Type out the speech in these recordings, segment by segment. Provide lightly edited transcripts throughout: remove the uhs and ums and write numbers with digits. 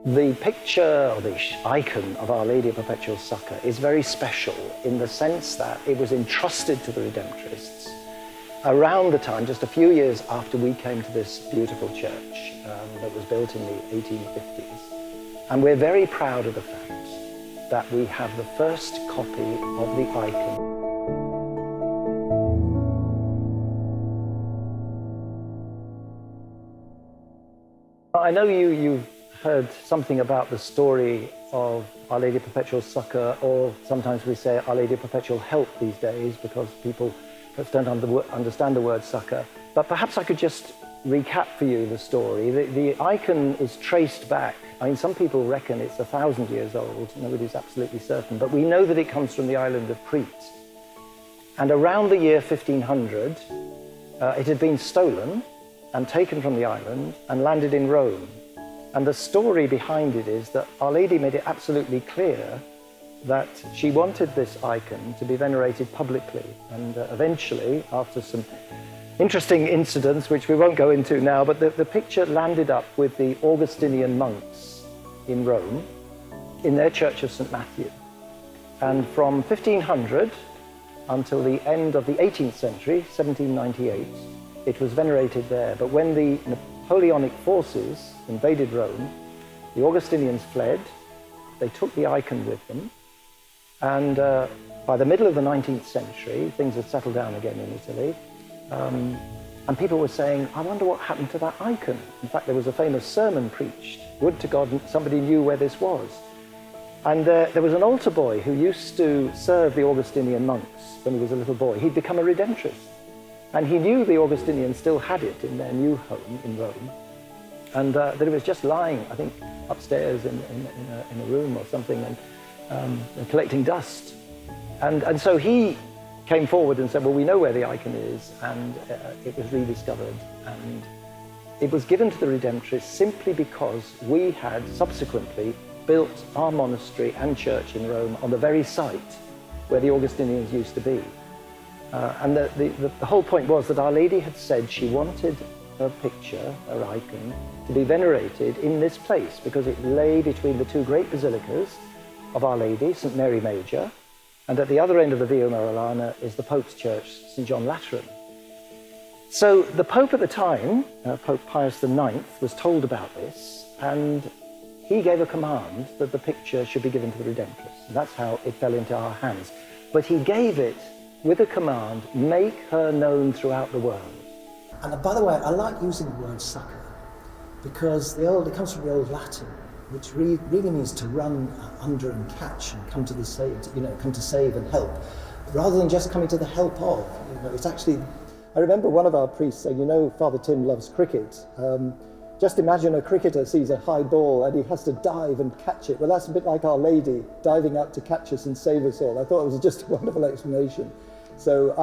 The picture or the icon of Our Lady of Perpetual Succor is very special in the sense that it was entrusted to the Redemptorists around the time, just a few years after we came to this beautiful church that was built in the 1850s. And we're very proud of the fact that we have the first copy of the icon. I know you've heard something about the story of Our Lady of Perpetual Succor, or sometimes we say Our Lady of Perpetual Help these days because people perhaps don't understand the word succor. But perhaps I could just recap for you the story. The icon is traced back. I mean, some people reckon it's 1,000 years old. Nobody's absolutely certain. But we know that it comes from the island of Crete. And around the year 1500, it had been stolen and taken from the island and landed in Rome. And the story behind it is that Our Lady made it absolutely clear that she wanted this icon to be venerated publicly. And eventually, after some interesting incidents, which we won't go into now, but the picture landed up with the Augustinian monks in Rome, in their Church of St. Matthew. And from 1500 until the end of the 18th century, 1798, it was venerated there. But when the Napoleonic forces invaded Rome, the Augustinians fled. They took the icon with them. And by the middle of the 19th century, things had settled down again in Italy. And people were saying, I wonder what happened to that icon. In fact, there was a famous sermon preached. Would to God somebody knew where this was. And there was an altar boy who used to serve the Augustinian monks when he was a little boy. He'd become a Redemptorist. And he knew the Augustinians still had it in their new home in Rome. And that it was just lying, I think, upstairs in a room or something, and collecting dust. And so he came forward and said, well, we know where the icon is, and it was rediscovered. And it was given to the Redemptorists simply because we had subsequently built our monastery and church in Rome on the very site where the Augustinians used to be. And the whole point was that Our Lady had said she wanted her picture, her icon, to be venerated in this place because it lay between the two great basilicas of Our Lady, St. Mary Major, and at the other end of the Via Marilana is the Pope's Church, St. John Lateran. So the Pope at the time, Pope Pius IX, was told about this, and he gave a command that the picture should be given to the Redemptorists. And that's how it fell into our hands. But he gave it with a command, make her known throughout the world. And by the way, I like using the word succor because it comes from the Old Latin, which really means to run under and catch and come to save and help, rather than just coming to the help of. It's actually. I remember one of our priests saying, Father Tim loves cricket. Just imagine a cricketer sees a high ball and he has to dive and catch it. Well, that's a bit like Our Lady diving out to catch us and save us all. I thought it was just a wonderful explanation. So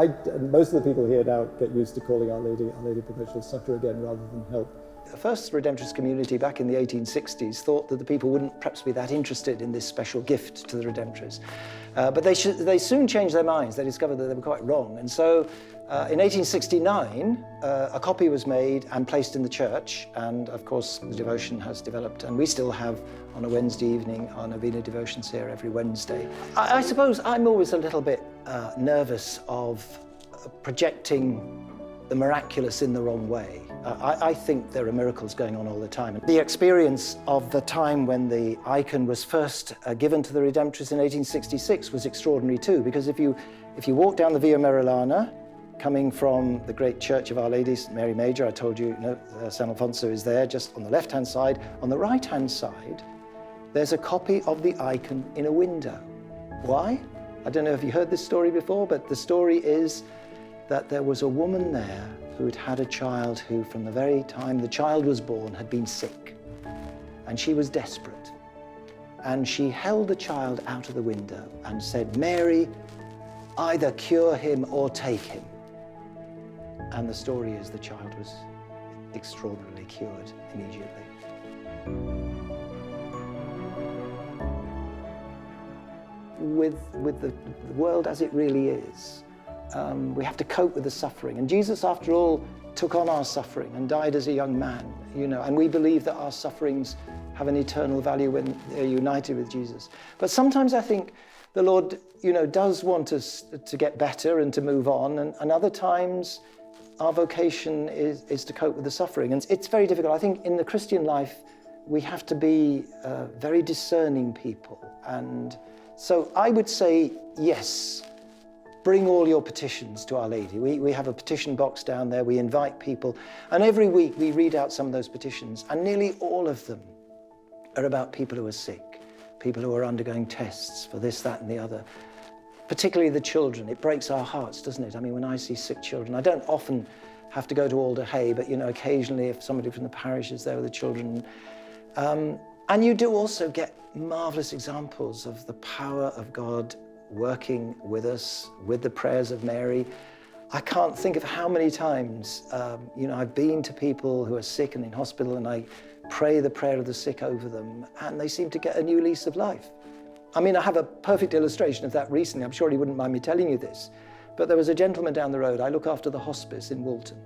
most of the people here now get used to calling Our Lady of Perpetual Succor again rather than help. The first Redemptorist community back in the 1860s thought that the people wouldn't perhaps be that interested in this special gift to the Redemptorists. But they soon changed their minds. They discovered that they were quite wrong. And so in 1869, a copy was made and placed in the church. And of course, the devotion has developed. And we still have, on a Wednesday evening, our Novena devotions here every Wednesday. I suppose I'm always a little bit nervous of projecting the miraculous in the wrong way. I think there are miracles going on all the time. The experience of the time when the icon was first given to the Redemptorists in 1866 was extraordinary too, because if you walk down the Via Marilana, coming from the great Church of Our Lady, St. Mary Major, I told you, San Alfonso is there, just on the left-hand side. On the right-hand side, there's a copy of the icon in a window. Why? I don't know if you heard this story before, but the story is that there was a woman there who had had a child who, from the very time the child was born, had been sick. And she was desperate. And she held the child out of the window and said, Mary, either cure him or take him. And the story is the child was extraordinarily cured immediately. With the world as it really is, we have to cope with the suffering. And Jesus, after all, took on our suffering and died as a young man, and we believe that our sufferings have an eternal value when they're united with Jesus. But sometimes I think the Lord, does want us to get better and to move on, and other times our vocation is to cope with the suffering. And it's very difficult. I think in the Christian life, we have to be very discerning people. And so I would say, yes, bring all your petitions to Our Lady. We have a petition box down there. We invite people. And every week we read out some of those petitions. And nearly all of them are about people who are sick, people who are undergoing tests for this, that, and the other. Particularly the children. It breaks our hearts, doesn't it? I mean, when I see sick children, I don't often have to go to Alder Hey, but occasionally if somebody from the parish is there with the children. And you do also get marvelous examples of the power of God working with us, with the prayers of Mary. I can't think of how many times, I've been to people who are sick and in hospital, and I pray the prayer of the sick over them, and they seem to get a new lease of life. I mean, I have a perfect illustration of that recently. I'm sure he wouldn't mind me telling you this, but there was a gentleman down the road. I look after the hospice in Woolton,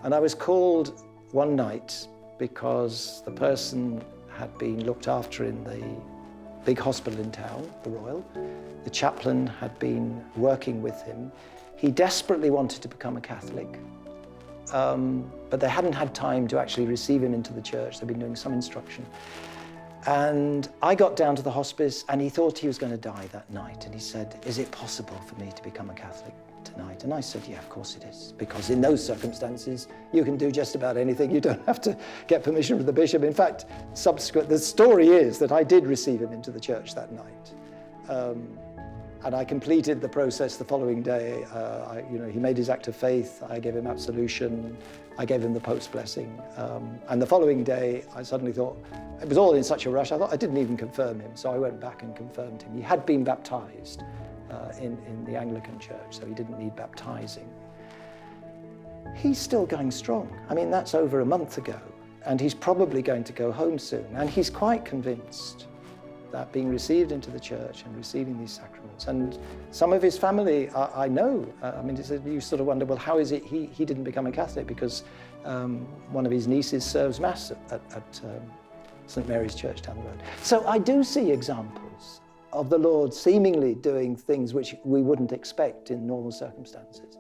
and I was called one night because the person had been looked after in the big hospital in town, the Royal. The chaplain had been working with him. He desperately wanted to become a Catholic, but they hadn't had time to actually receive him into the church. They'd been doing some instruction. And I got down to the hospice, and he thought he was going to die that night. And he said, "Is it possible for me to become a Catholic tonight?" And I said, "Yeah, of course it is. Because in those circumstances, you can do just about anything. You don't have to get permission from the bishop." In fact, the story is that I did receive him into the church that night. And I completed the process the following day. He made his act of faith. I gave him absolution. I gave him the Pope's blessing. And the following day, I suddenly thought, it was all in such a rush, I thought I didn't even confirm him. So I went back and confirmed him. He had been baptized in the Anglican Church, so he didn't need baptizing. He's still going strong. I mean, that's over a month ago, and he's probably going to go home soon. And he's quite convinced that being received into the church and receiving these sacraments, and some of his family, I know, you sort of wonder, well, how is it he didn't become a Catholic? Because one of his nieces serves Mass at St. Mary's Church down the road. So I do see examples of the Lord seemingly doing things which we wouldn't expect in normal circumstances.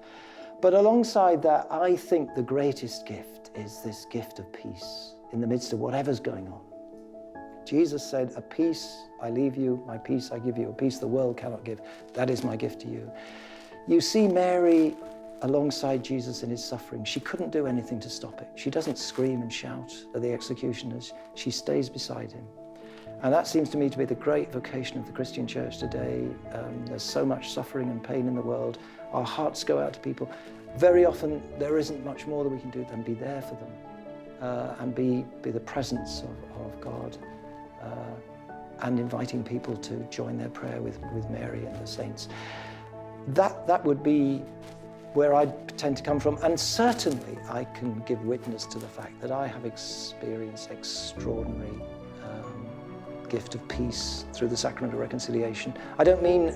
But alongside that, I think the greatest gift is this gift of peace in the midst of whatever's going on. Jesus said, "A peace I leave you, my peace I give you, a peace the world cannot give. That is my gift to you." You see Mary alongside Jesus in his suffering. She couldn't do anything to stop it. She doesn't scream and shout at the executioners. She stays beside him. And that seems to me to be the great vocation of the Christian church today. There's so much suffering and pain in the world. Our hearts go out to people. Very often there isn't much more that we can do than be there for them and be the presence of God. And inviting people to join their prayer with Mary and the saints. That would be where I tend to come from. And certainly I can give witness to the fact that I have experienced extraordinary gift of peace through the sacrament of reconciliation. I don't mean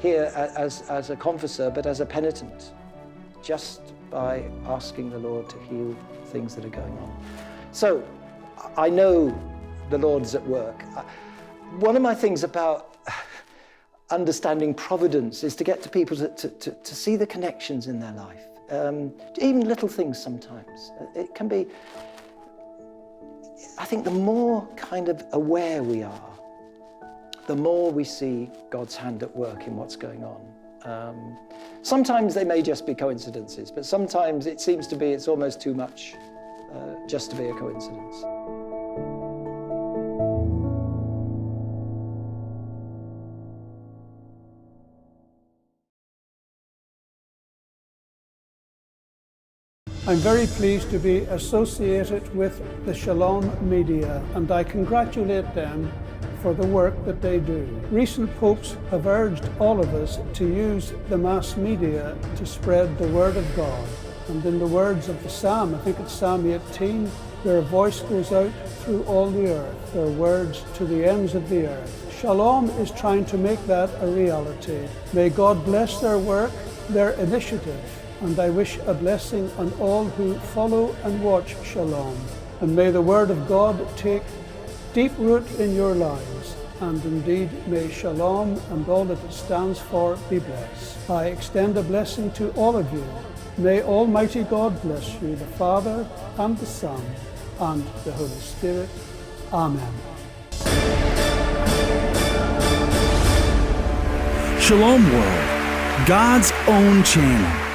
here as a confessor, but as a penitent, just by asking the Lord to heal things that are going on. So I know the Lord's at work. One of my things about understanding providence is to get to people to see the connections in their life. Even little things sometimes. It can be, I think the more kind of aware we are, the more we see God's hand at work in what's going on. Sometimes they may just be coincidences, but sometimes it seems to be it's almost too much just to be a coincidence. I'm very pleased to be associated with the Shalom media, and I congratulate them for the work that they do. Recent popes have urged all of us to use the mass media to spread the word of God. And in the words of the Psalm, I think it's Psalm 18, their voice goes out through all the earth, their words to the ends of the earth. Shalom is trying to make that a reality. May God bless their work, their initiative, and I wish a blessing on all who follow and watch Shalom. And may the word of God take deep root in your lives, and indeed may Shalom and all that it stands for be blessed. I extend a blessing to all of you. May Almighty God bless you, the Father and the Son and the Holy Spirit. Amen. Shalom World, God's own channel.